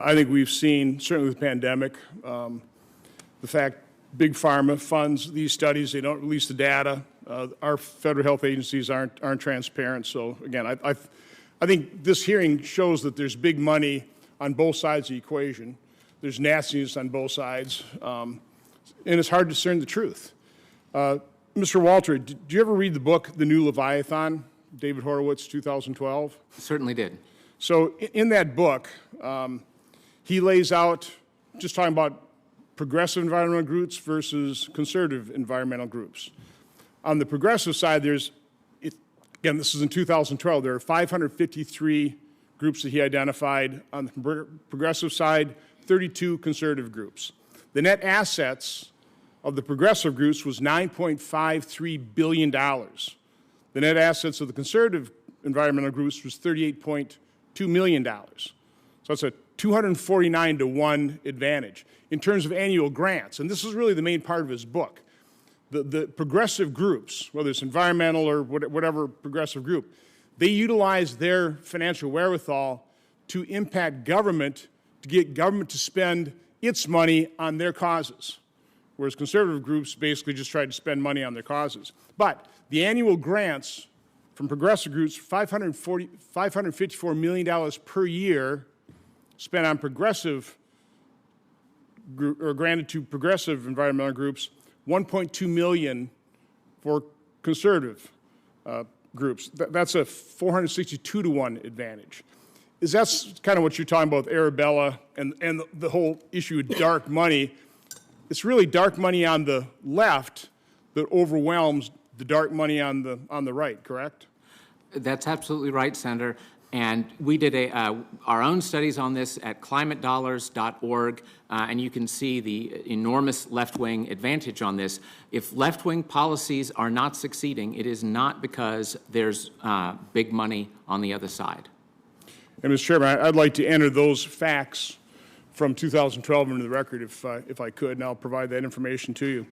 I think we've seen, certainly with the pandemic, the fact big pharma funds these studies. They don't release the data. Our federal health agencies aren't transparent. So again, I think this hearing shows that there's big money on both sides of the equation. There's nastiness on both sides, and it's hard to discern the truth. Mr. Walter, did you ever read the book The New Leviathan, David Horowitz, 2012? Certainly did. So in that book, he lays out, just talking about progressive environmental groups versus conservative environmental groups. On the progressive side, again, this is in 2012, there are 553 groups that he identified. On the progressive side, 32 conservative groups. The net assets of the progressive groups was $9.53 billion. The net assets of the conservative environmental groups was $38.2 million. So it's a 249 to 1 advantage in terms of annual grants. And this is really the main part of his book. The progressive groups, whether it's environmental or whatever progressive group, they utilize their financial wherewithal to impact government, to get government to spend its money on their causes, whereas conservative groups basically just try to spend money on their causes. But the annual grants from progressive groups, $554 million per year spent on progressive, or granted to progressive environmental groups, 1.2 million for conservative groups. That's a 462 to 1 advantage. That's kind of what you're talking about with Arabella and the whole issue of dark money. It's really dark money on the left that overwhelms the dark money on the right, correct? That's absolutely right, Senator. And we did our own studies on this at climatedollars.org, and you can see the enormous left-wing advantage on this. If left-wing policies are not succeeding, it is not because there's big money on the other side. And Mr. Chairman, I'd like to enter those facts from 2012 into the record if I could, and I'll provide that information to you.